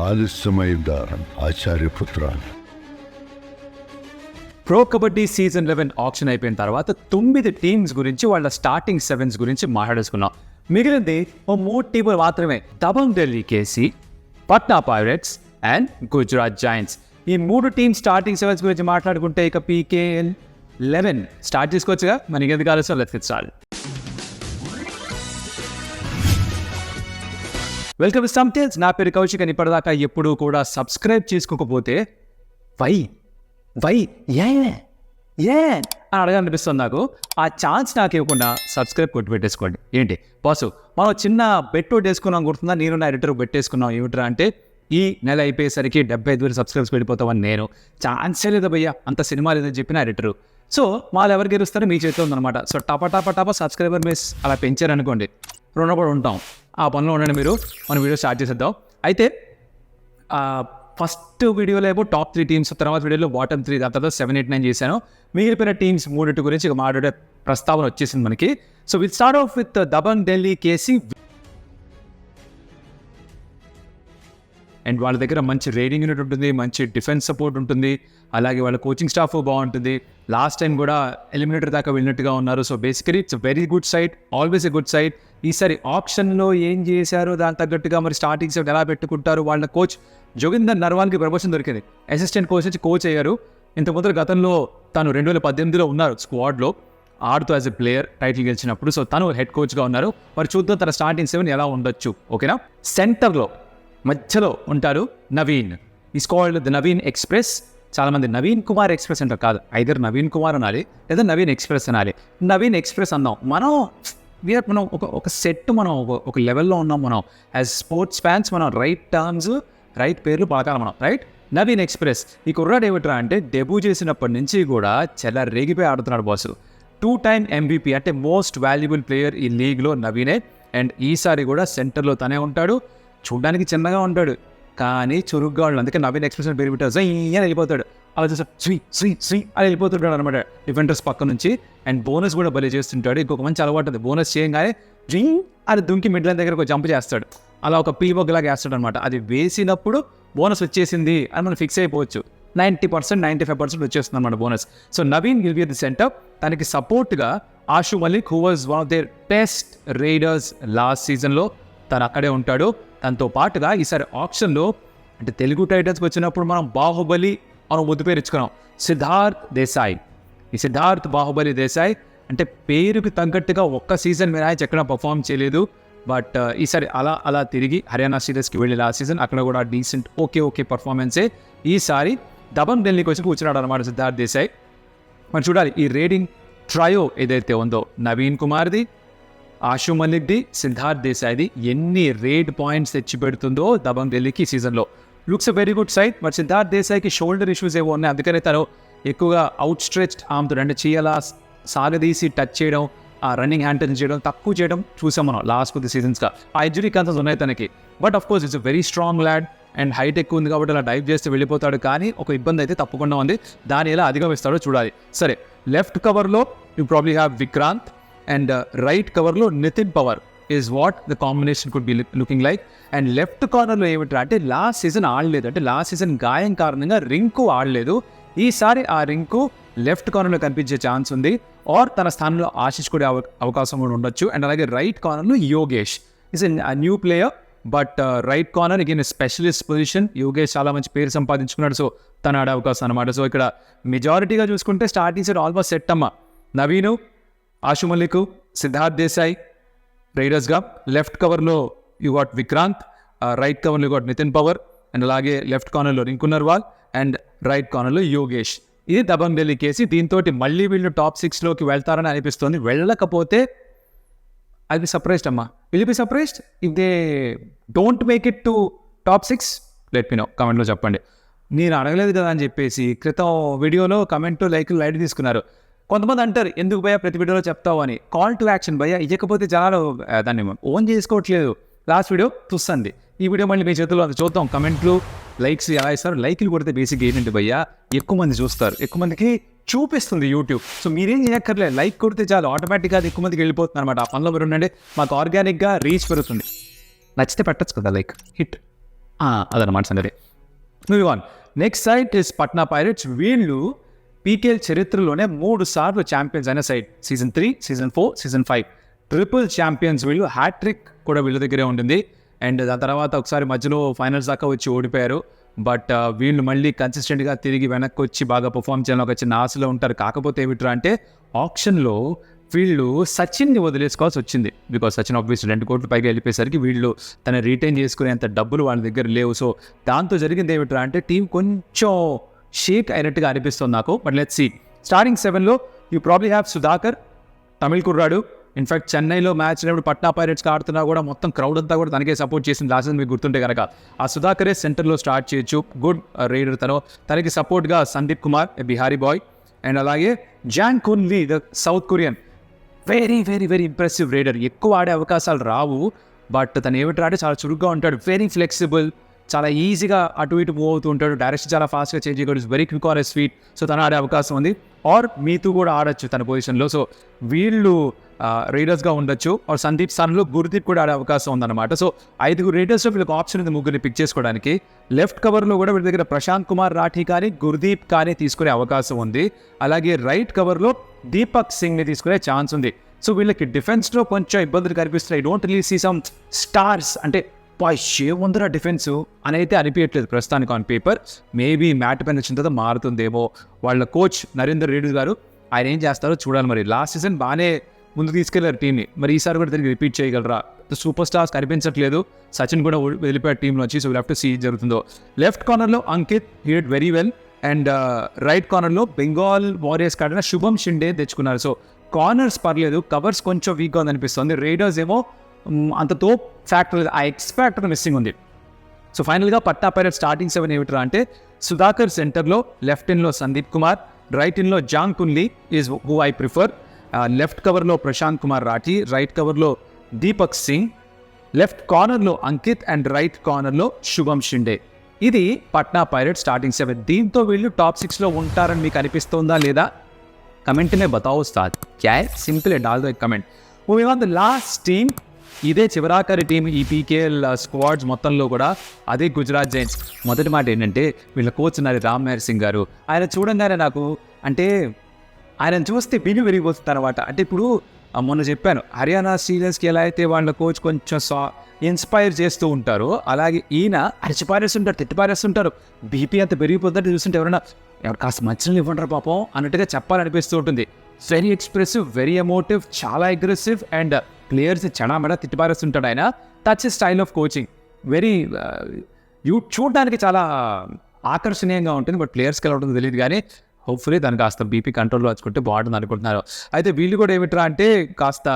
ఆలస్యమైందా ఆచార్యపుత్ర? Pro kabaddi season 11 option అయిపోయిన తర్వాత 9 teams గురించి వాళ్ళ స్టార్టింగ్ 7s గురించి మాట్లాడేసుకున్నాం. మిగిలింది ఓ 3 టీములు మాత్రమే. Dabang Delhi KC, Patna pirates and Gujarat giants. ఈ 3 టీమ్స్ స్టార్టింగ్ 7s గురించి మాట్లాడుకుంటే ఇక పీకేఎల్ 11 స్టార్ట్ చేసుకోవచ్చుగా. మనకి ఎందుకు ఆలోచన లెక్కించాలి. Welcome to some tales. నా పేరు కౌశిక్. అని ఇప్పటిదాకా ఎప్పుడూ కూడా సబ్స్క్రైబ్ చేసుకోకపోతే వై ఏ అని అడగనిపిస్తుంది నాకు. ఆ ఛాన్స్ నాకు ఇవ్వకుండా సబ్స్క్రైబ్ కొట్టి పెట్టేసుకోండి. ఏంటి బాసు, మనం చిన్న బెట్ వేసుకున్నాం గుర్తుందా? నేను నా ఎడిటర్ పెట్టేసుకున్నాం. ఏమిట్రా అంటే ఈ నెల అయిపోయేసరికి 75,000 సబ్స్క్రైబ్స్ వెళ్ళిపోతామని. నేను ఛాన్సే లేదు భయ్యా, అంత సినిమా లేదని చెప్పిన ఎడిటరు. సో వాళ్ళు ఎవరు గెలుస్తారో మీ చేతిలో ఉందన్నమాట. సో టపా సబ్స్క్రైబర్ మిస్ అలా పెంచారనుకోండి, రుణపడి ఉంటాం. ఆ పనిలో ఉండండి మీరు. మనం వీడియో స్టార్ట్ చేసేద్దాం. అయితే ఫస్ట్ వీడియోలో ఏమో టాప్ 3 టీమ్స్, తర్వాత వీడియోలో బాటమ్ 3, దాని తర్వాత 7, 8, 9 చేశాను. మిగిలిపోయిన టీమ్స్ 3 గురించి ఇక మాట్లాడే ప్రస్తావన వచ్చేసింది మనకి. So will start off with Dabang Delhi KC. And వాళ్ళ దగ్గర మంచి రేటింగ్ యూనిట్ ఉంటుంది, మంచి డిఫెన్స్ సపోర్ట్ ఉంటుంది, అలాగే వాళ్ళ కోచింగ్ స్టాఫ్ బాగుంటుంది. లాస్ట్ టైం కూడా ఎలిమినేటర్ దాకా వెళ్ళినట్టుగా ఉన్నారు. So basically it's very good side, always a good side. ఈసారి ఆప్షన్లో ఏం చేశారో దాని తగ్గట్టుగా మరి స్టార్టింగ్ సెట్ ఎలా పెట్టుకుంటారు. వాళ్ళ కోచ్ జోగిందర్ నర్వాల్కి ప్రమోషన్ దొరికింది. అసిస్టెంట్ కోచ్ నుంచి కోచ్ అయ్యారు. ఇంతకుముందు గతంలో తను 2018లో ఉన్నారు స్క్వాడ్లో ఆడుతూ యాజ్ ఎ ప్లేయర్ టైటిల్ గెలిచినప్పుడు. సో తను హెడ్ కోచ్గా ఉన్నారు. మరి చూద్దాం తన స్టార్టింగ్ 7 ఎలా ఉండొచ్చు. ఓకేనా. సెంటర్లో మధ్యలో ఉంటారు నవీన్. ఈ స్క్వాడ్ ద నవీన్ ఎక్స్ప్రెస్. చాలామంది నవీన్ కుమార్ ఎక్స్ప్రెస్ అంటారు. కాదు, ఐదర్ నవీన్ కుమార్ అనాలి లేదా నవీన్ ఎక్స్ప్రెస్ అనాలి. నవీన్ ఎక్స్ప్రెస్ అన్నాం మనం. మనం ఒక సెట్, మనం ఒక లెవెల్లో ఉన్నాం. మనం యాజ్ స్పోర్ట్స్ ఫ్యాన్స్ మనం రైట్ టర్మ్స్, రైట్ పేర్లు పలకాలి మనం. రైట్. నవీన్ ఎక్స్ప్రెస్. ఈ కుర్రాడు ఏమిట్రా అంటే డెబ్యూ చేసినప్పటి నుంచి కూడా చాలా రేగిపోయి ఆడుతున్నాడు బాసు. 2 టైమ్ MVP అంటే మోస్ట్ వాల్యుబుల్ ప్లేయర్ ఈ లీగ్లో నవీనే. అండ్ ఈసారి కూడా సెంటర్లో తనే ఉంటాడు. చూడడానికి చిన్నగా ఉంటాడు కానీ చురుగ్గా ఉన్నాడు. అందుకే నవీన్ ఎక్స్ప్రెస్ అని పేరు పెట్టారు. అని వెళ్ళిపోతాడు. అలా చూస్తే శ్రీ అని వెళ్ళిపోతుంటాడు అనమాట డిఫెండర్స్ పక్క నుంచి. అండ్ బోనస్ కూడా భలే చేస్తుంటాడు. ఇంకొక మంచి అలవాటు ఉంది, బోనస్ చేయగానే అది దుంకి మిడ్ లైన్ దగ్గర ఒక జంప్ చేస్తాడు. అలా ఒక పీవోగ్లాగా వేస్తాడు అనమాట. అది వేసినప్పుడు బోనస్ వచ్చేసింది అని మనం ఫిక్స్ అయిపోవచ్చు. 90%, 95% వచ్చేస్తుంది అనమాట bonus. So Naveen will be the centre. తనకి సపోర్ట్గా Ashu Malik, who was one of their best riders last సీజన్లో, తను అక్కడే ఉంటాడు. దాంతో పాటుగా ఈసారి ఆప్షన్లో అంటే తెలుగు టైటల్స్కి వచ్చినప్పుడు మనం బాహుబలి అని ముద్దు పేరు ఇచ్చుకున్నాం, సిద్ధార్థ్ దేశాయ్. ఈ సిద్ధార్థ్ బాహుబలి దేశాయ్ అంటే పేరుకి తగ్గట్టుగా ఒక్క సీజన్ మ్యాచ్ ఎక్కడ పర్ఫామ్ చేయలేదు. బట్ ఈసారి అలా తిరిగి హర్యానా సీరీస్కి వెళ్ళి లాస్ట్ సీజన్ అక్కడ కూడా డీసెంట్ ఓకే పర్ఫార్మెన్సే. ఈసారి దబంగ్ ఢిల్లీకి వచ్చి కూర్చున్నాడు అనమాట సిద్ధార్థ్ దేశాయ్. మరి చూడాలి ఈ రేటింగ్ ట్రయో ఏదైతే ఉందో నవీన్ కుమార్ది, ఆషు మలిక్ది, సిద్ధార్థ్ దేశాయ్ది ఎన్ని రేట్ పాయింట్స్ తెచ్చి పెడుతుందో దబంగ్ ఢిల్లీకి ఈ సీజన్లో. Looks a very good side. But Siddharth దేశాయ్కి షోల్డర్ ఇష్యూస్ ఏవో ఉన్నాయి. అందుకనే తను ఎక్కువగా అవుట్ స్ట్రెచ్డ్ ఆమ్తో అంటే చేయాలా సాగదీసి టచ్ చేయడం, ఆ రన్నింగ్ హ్యాండ్ టచ్ చేయడం తక్కువ చేయడం చూసాం మనం లాస్ట్ కొద్ది సీజన్స్గా. ఆ ఇంజరీ కన్సర్న్స్ ఉన్నాయి తనకి. But of course it's a very strong lad and height ఎక్కువ ఉంది కాబట్టి అలా డైవ్ చేస్తే వెళ్ళిపోతాడు. కానీ ఒక ఇబ్బంది అయితే తప్పకుండా ఉంది. దాన్ని ఎలా అధిగమిస్తాడో చూడాలి. సరే, లెఫ్ట్ కవర్లో you probably have Vikrant and right కవర్లో Nitin Pawar is what the combination could be looking like. And left కార్నర్లో ఏమిటంటే అంటే లాస్ట్ సీజన్ ఆడలేదు, అంటే లాస్ట్ సీజన్ గాయం కారణంగా రింకు ఆడలేదు. ఈసారి ఆ రింకు లెఫ్ట్ కార్నర్లో కనిపించే ఛాన్స్ ఉంది. ఆర్ తన స్థానంలో ఆశిష్ కూడా అవకాశం కూడా ఉండొచ్చు. అండ్ అలాగే రైట్ కార్నర్లో Yogesh is a new player. But right corner again specialist position. Yogesh చాలా మంచి పేరు సంపాదించుకున్నాడు. సో తను ఆడే అవకాశం అనమాట. సో ఇక్కడ మెజారిటీగా చూసుకుంటే స్టార్టింగ్ సెట్ ఆల్మోస్ట్ సెట్ అమ్మ. నవీను, ఆషు మలిక్, సిద్ధార్థ్ దేశాయ్ రైడర్స్గా. లెఫ్ట్ కవర్లో యూ గాట్ విక్రాంత్, రైట్ కవర్లో you got Nitin Pawar, and అలాగే లెఫ్ట్ కార్నర్లో రింకు నర్వాల్ అండ్ రైట్ కార్నర్లో యోగేష్. ఇది దబంగ్ ఢిల్లీ కేసీ. దీంతో మళ్ళీ వీళ్ళు టాప్ 6లోకి వెళ్తారని అనిపిస్తుంది. వెళ్ళకపోతే ఐ బి సర్ప్రైజ్డ్ అమ్మా. Will be surprised if they don't make it to top 6. Let me know, కమెంట్లో చెప్పండి. నేను అడగలేదు కదా అని చెప్పేసి క్రితం వీడియోలో కమెంట్ లైట్ తీసుకున్నారు. కొంతమంది అంటారు ఎందుకు భయ్యా ప్రతి వీడియోలో చెప్తావు అని. కాల్ టు యాక్షన్ భయ్యా, ఇవ్వకపోతే జనాలు దాన్ని ఓన్ చేసుకోవట్లేదు. లాస్ట్ వీడియో చూస్తుంది, ఈ వీడియో మళ్ళీ మీ చేతుల్లో చూద్దాం. కమెంట్లు, లైక్స్ ఎలా ఇస్తారు? లైక్లు కొడితే బేసిక్గా ఏంటంటే భయ్యా ఎక్కువ మంది చూస్తారు, ఎక్కువ మందికి చూపిస్తుంది యూట్యూబ్. సో మీరేం చేయక్కర్లేదు, లైక్ కొడితే చాలు, ఆటోమేటిక్గా అది ఎక్కువ మందికి వెళ్ళిపోతుంది అనమాట. ఆ పనిలో మీరు ఉండండి, మాకు ఆర్గానిక్గా రీచ్ పెరుగుతుంది. నచ్చితే పెట్టచ్చు కదా లైక్, హిట్ అదనమాట సంగతి. Moving on, next side is Patna pirates. వీళ్ళు పీకేఎల్ చరిత్రలోనే 3 సార్లు ఛాంపియన్స్ అయిన side. Season 3, season 4, season 5 triple champions వీళ్ళు. హ్యాట్రిక్ కూడా వీళ్ళ దగ్గరే ఉంటుంది. అండ్ దాని తర్వాత ఒకసారి మధ్యలో ఫైనల్స్ దాకా వచ్చి ఓడిపోయారు. బట్ వీళ్ళు మళ్ళీ కన్సిస్టెంట్గా తిరిగి వెనక్కి వచ్చి బాగా పర్ఫామ్ చేయాలని ఒక చిన్న ఆశలో ఉంటారు. కాకపోతే ఏమిట్రా అంటే ఆప్షన్లో వీళ్ళు సచిన్ని వదిలేసుకోవాల్సి వచ్చింది. బికాస్ సచిన్ ఆబ్వియస్లీ 2 కోట్ల పైగా వెళ్ళిపోయేసరికి వీళ్ళు తన రిటైన్ చేసుకునేంత డబ్బులు వాళ్ళ దగ్గర లేవు. సో దాంతో జరిగింది ఏమిట్రా అంటే టీం కొంచెం షేక్ అయినట్టుగా అనిపిస్తుంది నాకు. But let's see. స్టార్టింగ్ 7లో you probably have Sudhakar, Tamil కుర్రాడు. ఇన్ఫాక్ట్ చెన్నైలో మ్యాచ్ అయినప్పుడు పట్నా పైరేట్స్కి ఆడుతున్నా కూడా మొత్తం క్రౌడ్ అంతా కూడా తనకే సపోర్ట్ చేసింది లాస్ట్ మీకు గుర్తుంటే కనుక. ఆ సుధాకరే సెంటర్లో స్టార్ట్ చేయొచ్చు. గుడ్ రైడర్ తనకి సపోర్ట్గా సందీప్ కుమార్, బిహారీ బాయ్. అండ్ అలాగే Jang Kun Lee, the South Korean, very very very impressive raider. ఎక్కువ ఆడే అవకాశాలు రావు, బట్ తను ఏమిటి ఆడే చాలా చురుగ్గా ఉంటాడు. వెరీ ఫ్లెక్సిబుల్, చాలా ఈజీగా అటు ఇటు మూవ్ అవుతూ ఉంటాడు. డైరెక్షన్ చాలా ఫాస్ట్గా చేంజ్ చేయగలడు. Very quick or sweet. So తను ఆడే అవకాశం ఉంది. ఆర్ మీతూ కూడా ఆడొచ్చు తన పొజిషన్లో. సో వీళ్ళు రైడర్స్గా ఉండొచ్చు. ఆర్ సందీప్ స్థానంలో గుర్దీప్ కూడా ఆడే అవకాశం ఉందన్నమాట. సో 5 రైడర్స్లో వీళ్ళకి ఆప్షన్ ఉంది 3 పిక్ చేసుకోవడానికి. లెఫ్ట్ కవర్లో కూడా వీళ్ళ దగ్గర ప్రశాంత్ కుమార్ రాఠీ కానీ గుర్దీప్ కానీ తీసుకునే అవకాశం ఉంది. అలాగే రైట్ కవర్లో దీపక్ సింగ్ని తీసుకునే ఛాన్స్ ఉంది. సో వీళ్ళకి డిఫెన్స్లో కొంచెం ఇబ్బందులు కనిపిస్తున్నాయి. Don't really see some stars అంటే ఏముందరా డిఫెన్స్ అని అయితే అనిపించట్లేదు ప్రస్తుతానికి ఆన్ పేపర్. మేబీ మ్యాట్ పైన వచ్చిన తర్వాత మారుతుందేమో. వాళ్ళ కోచ్ నరేందర్ రెడ్డి గారు ఆయన ఏం చేస్తారో చూడాలి. మరి లాస్ట్ సీజన్ బాగానే ముందుకు తీసుకెళ్లారు టీంని. మరి ఈసారి కూడా తిరిగి రిపీట్ చేయగలరా? సూపర్ స్టార్స్ కనిపించట్లేదు. సచిన్ కూడా వెళ్ళిపోయారు టీంలో వచ్చి. సో లెఫ్ట్ సీ జరుగుతుందో. లెఫ్ట్ కార్నర్లో Ankit hit very well. And right కార్నర్లో బెంగాల్ వారియర్స్ కాడిన శుభం షిండే తెచ్చుకున్నారు. సో కార్నర్స్ పర్లేదు, కవర్స్ కొంచెం వీక్గా ఉందనిపిస్తుంది. రైడర్స్ ఏమో అంత తోప్ ఫ్యాక్టర్, ఆ ఎక్స్ ఫ్యాక్టర్ మిస్సింగ్ ఉంది. సో ఫైనల్గా పట్నా పైరేట్స్ స్టార్టింగ్ 7 ఏమిట్రా అంటే సుధాకర్ సెంటర్లో, లెఫ్ట్ ఇన్లో సందీప్ కుమార్, రైట్ ఇన్లో Jang Kun Lee is who I prefer. Left కవర్లో ప్రశాంత్ కుమార్ రాఠీ, రైట్ కవర్లో దీపక్ సింగ్, లెఫ్ట్ కార్నర్లో అంకిత్ అండ్ రైట్ కార్నర్లో శుభం షిండే. ఇది పట్నా పైరేట్స్ స్టార్టింగ్ 7. దీంతో వీళ్ళు టాప్ 6లో ఉంటారని మీకు అనిపిస్తుందా లేదా? కమెంట్ మే బతాओ ఉస్తాద్. క్యా హై? సింపుల్ है, डाल दो एक comment. Moving on the last team. ఇదే చివరాఖరి టీం ఈ పీకేఎల్ స్క్వాడ్స్ మొత్తంలో కూడా, అదే గుజరాత్ జైంట్స్. మొదటి మాట ఏంటంటే వీళ్ళ కోచ్ ఉన్నారు రామ్మేర్ సింగ్ గారు. ఆయన చూడంగానే నాకు అంటే ఆయన చూస్తే బిని విరిగిపోతుంది అనమాట. అంటే ఇప్పుడు మొన్న చెప్పాను హర్యానా స్టీలర్స్కి ఎలా అయితే వాళ్ళ కోచ్ కొంచెం ఇన్స్పైర్ చేస్తూ ఉంటారో, అలాగే ఈయన అరిచిపారేస్తుంటారు, తిట్టిపారేస్తుంటారు. బీపీ అంత పెరిగిపోతుంటే చూస్తుంటే ఎవరైనా కాస్త మచ్చలు ఇవ్వంటారు పాపం అన్నట్టుగా చెప్పాలనిపిస్తూ ఉంటుంది. వెరీ ఎక్స్ప్రెసివ్, వెరీ ఎమోటివ్, చాలా అగ్రెసివ్. అండ్ ప్లేయర్స్ చెడామెడ తిట్టిపారేస్తుంటాడు ఆయన. That's a style of coaching. Very చూడడానికి చాలా ఆకర్షణీయంగా ఉంటుంది. బట్ ప్లేయర్స్కి ఎలా ఉంటుందో తెలియదు కానీ హోప్ఫుల్లీ దాన్ని కాస్త బీపీ కంట్రోల్లో వచ్చుకుంటే బాగుంటుంది అనుకుంటున్నారు. అయితే వీళ్ళు కూడా ఏమిట్రా అంటే కాస్త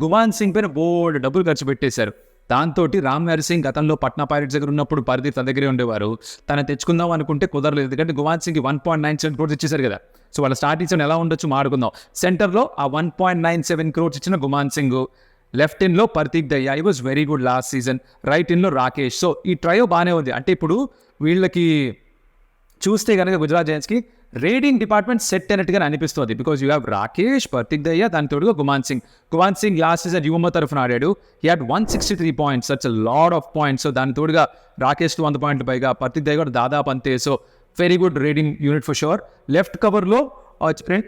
గుమాన్ సింగ్ పైన బోర్డు డబ్బులు ఖర్చు పెట్టేశారు. దాంతో రామ్మేర్ సింగ్ గతంలో పట్నా పైరేట్స్ దగ్గర ఉన్నప్పుడు పరిధి తన దగ్గరే ఉండేవారు. తను తెచ్చుకుందాం అనుకుంటే కుదరలేదు. ఎందుకంటే గుమాన్ సింగ్కి 1.97 crores ఇచ్చేశారు కదా. సో వాళ్ళ స్టార్టింగ్స్ ఎలా ఉండొచ్చు మాడుకుందాం. సెంటర్లో ఆ 1.97 crores ఇచ్చిన గుమాన్ సింగ్, లెఫ్ట్ ఇన్లో Parteek Dahiya, he was very good last season. Right ఇన్లో రాకేష్. సో ఈ ట్రయో బాగానే ఉంది. అంటే ఇప్పుడు వీళ్ళకి చూస్తే కనుక గుజరాత్ జైంట్స్కి రేడింగ్ డిపార్ట్మెంట్ సెట్ అయినట్టుగా అనిపిస్తుంది. Because you have Rakesh, Parteek Dahiya, దాని తోడుగా గుమాన్ సింగ్ లాస్ట్ సీజన్ యువ తరఫున ఆడాడు. He had 163 points. That's a lot of points. So దాని తోడుగా రాకేష్కి 100 points పైగా, పర్తీక్ దయ్యా కూడా దాదాపు అంతే. So very good raiding unit for sure. Left కవర్లో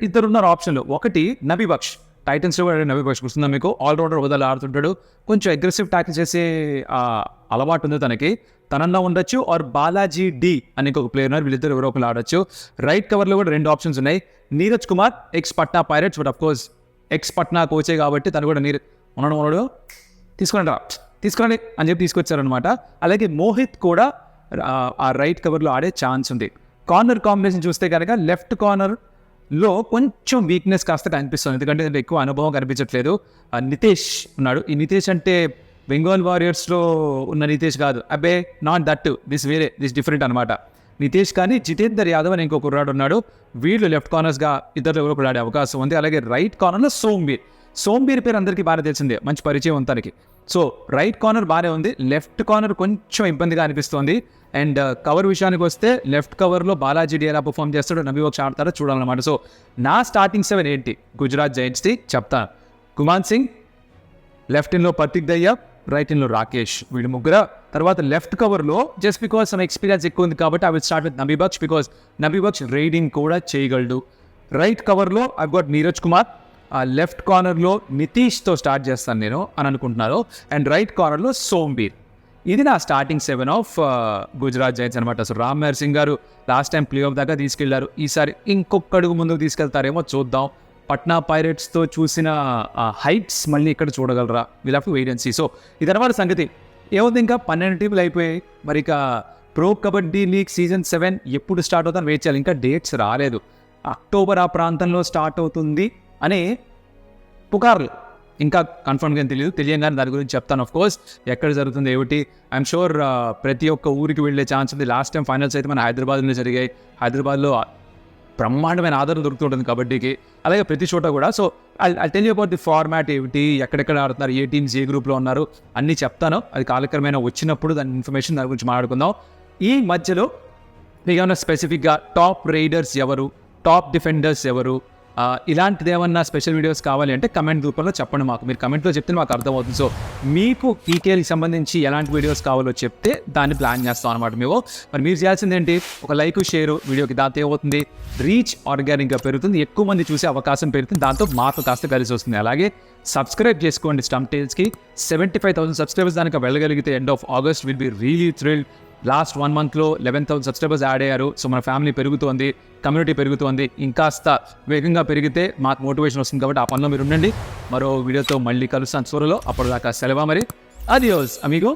ఇద్దరు ఉన్నారు ఆప్షన్లో. ఒకటి నబీ బక్ష్, టైటన్స్లో కూడా నబీ బక్ష్ గుర్తుందా మీకు? ఆల్రౌండర్ హోదాలో ఆడుతుంటాడు. కొంచెం అగ్రెసివ్ ట్యాకిల్ చేసే అలవాటు ఉంది తనకి. తనన్నా ఉండొచ్చు. ఆర్ బాలాజీ డి అని ఇంకొక ప్లేయర్ ఉన్నారు. వీళ్ళిద్దరు ఎవరో ఒకరు ఆడొచ్చు. రైట్ కవర్లో కూడా 2 ఆప్షన్స్ ఉన్నాయి. Neeraj Kumar, ex Patna pirates, but of course ex Patna కోచే కాబట్టి తను కూడా ఉన్నాడు తీసుకురండి అని చెప్పి తీసుకొచ్చారనమాట. అలాగే మోహిత్ కూడా ఆ రైట్ కవర్లో ఆడే ఛాన్స్ ఉంది. కార్నర్ కాంబినేషన్ చూస్తే కనుక లెఫ్ట్ కార్నర్లో కొంచెం వీక్నెస్ కాస్త కనిపిస్తుంది. ఎందుకంటే ఎక్కువ అనుభవం కనిపించట్లేదు. నితేష్ ఉన్నాడు. ఈ నితేష్ అంటే బెంగాల్ వారియర్స్లో ఉన్న నితేష్ కాదు. అబ్బే నాట్ దట్, దిస్ డిఫరెంట్ అనమాట. నితేష్ కానీ జితేందర్ యాదవ్ అని ఇంకో కుర్రాడు ఉన్నాడు. వీళ్ళు లెఫ్ట్ కార్నర్స్గా ఇద్దరు ఎవరో ఒకరు ఆడే అవకాశం ఉంది. అలాగే రైట్ కార్నర్లో సోంబీర్ పేరు అందరికీ బాగా తెలిసిందే, మంచి పరిచయం ఉంది తనకి. సో రైట్ కార్నర్ బాగానే ఉంది. లెఫ్ట్ కార్నర్ కొంచెం ఇబ్బందిగా అనిపిస్తుంది. అండ్ కవర్ విషయానికి వస్తే లెఫ్ట్ కవర్లో బాలాజీ డి ఎలా పర్ఫామ్ చేస్తాడో, నబీ బక్ష్ ఆడతారో చూడాలన్నమాట. సో నా స్టార్టింగ్ 7 ఏంటి గుజరాత్ జైంట్స్ది చెప్తాను. గుమాన్ సింగ్, లెఫ్ట్ ఇన్లో పర్తీక్ దయ్యా, రైట్ ఇన్లో రాకేష్. వీళ్ళు ముగ్గురు తర్వాత లెఫ్ట్ కవర్లో జస్ట్ బికాస్ మన ఎక్స్పీరియన్స్ ఎక్కువ ఉంది కాబట్టి I will start with Nabi Bakhsh because Nabi Bakhsh riding కూడా చేయగలడు. రైట్ కవర్లో I got Neeraj Kumar, left కార్నర్లో నితీష్తో స్టార్ట్ చేస్తాను నేను అని అనుకుంటున్నాను. అండ్ రైట్ కార్నర్లో సోంబీర్. ఇది నా స్టార్టింగ్ 7 ఆఫ్ గుజరాత్ జైంట్స్ అనమాట. సో రామ్ మెహర్ సింగ్ గారు లాస్ట్ టైం ప్లే ఆఫ్ దాకా తీసుకెళ్లారు, ఈసారి ఇంకొక అడుగు ముందుకు తీసుకెళ్తారేమో చూద్దాం. పట్నా పైరేట్స్తో చూసిన హైట్స్ మళ్ళీ ఇక్కడ చూడగలరా, will have to wait and see. So ఇదన్నమాట సంగతి. ఏముంది, ఇంకా 12 టీంలు అయిపోయాయి. మరి ఇక ప్రో కబడ్డీ లీగ్ సీజన్ 7 ఎప్పుడు స్టార్ట్ అవుతుందని వెయిట్ చేయాలి. ఇంకా డేట్స్ రాలేదు. అక్టోబర్ ఆ ప్రాంతంలో స్టార్ట్ అవుతుంది అనే పుకార్లు, ఇంకా కన్ఫర్మ్గా ఏం తెలియగానే దాని గురించి చెప్తాను. ఆఫ్ కోర్స్ ఎక్కడ జరుగుతుంది ఏమిటి ఐఎమ్ షూర్ ప్రతి ఒక్క ఊరికి వెళ్ళే ఛాన్స్ ఉంది. లాస్ట్ టైం ఫైనల్స్ అయితే మన హైదరాబాద్లో జరిగాయి. హైదరాబాద్లో బ్రహ్మాండమైన ఆదరణ దొరుకుతుంటుంది కబడ్డీకి, అలాగే ప్రతి చోట కూడా. So I tell you about the format ఏమిటి, ఎక్కడెక్కడ ఆడుతున్నారు, ఏ టీమ్స్ ఏ గ్రూప్లో ఉన్నారు అన్నీ చెప్తాను. అది కాలక్రమేణా వచ్చినప్పుడు దాని ఇన్ఫర్మేషన్ దాని గురించి మాట్లాడుకుందాం. ఈ మధ్యలో మీకు ఏమన్నా స్పెసిఫిక్గా టాప్ రైడర్స్ ఎవరు, టాప్ డిఫెండర్స్ ఎవరు, ఇలాంటిది ఏమన్నా స్పెషల్ వీడియోస్ కావాలి అంటే కమెంట్ రూపంలో చెప్పండి మాకు. మీరు కమెంట్లో చెప్తే మాకు అర్థమవుతుంది. సో మీకు ఈకేఎల్కి సంబంధించి ఎలాంటి వీడియోస్ కావాలో చెప్తే దాన్ని ప్లాన్ చేస్తాం అనమాట. మరి మీరు చేయాల్సింది ఏంటి, ఒక లైక్ షేర్ వీడియోకి, దాంతో ఏమవుతుంది రీచ్ ఆర్గానిక్గా పెరుగుతుంది, ఎక్కువ మంది చూసే అవకాశం పెరుగుతుంది, దాంతో మాకు కాస్త కలిసి వస్తుంది. అలాగే సబ్స్క్రైబ్ చేసుకోండి స్టంప్ టేల్స్కి. 75,000 సబ్స్క్రైబర్స్ దానికి వెళ్ళగలిగితే end of August will be really thrilled. Last 1 మంత్లో 11,000 సబ్స్క్రైబర్స్ యాడ్ అయ్యారు. సో మన ఫ్యామిలీ పెరుగుతోంది, కమ్యూనిటీ పెరుగుతోంది. ఇంకాస్త వేగంగా పెరిగితే మాకు మోటివేషన్ వస్తుంది. కాబట్టి ఆ పనిలో మీరు ఉండండి. మరో వీడియోతో మళ్ళీ కలుస్తాను త్వరలో. అప్పటిదాకా సెలవా మరి. Adios amigo.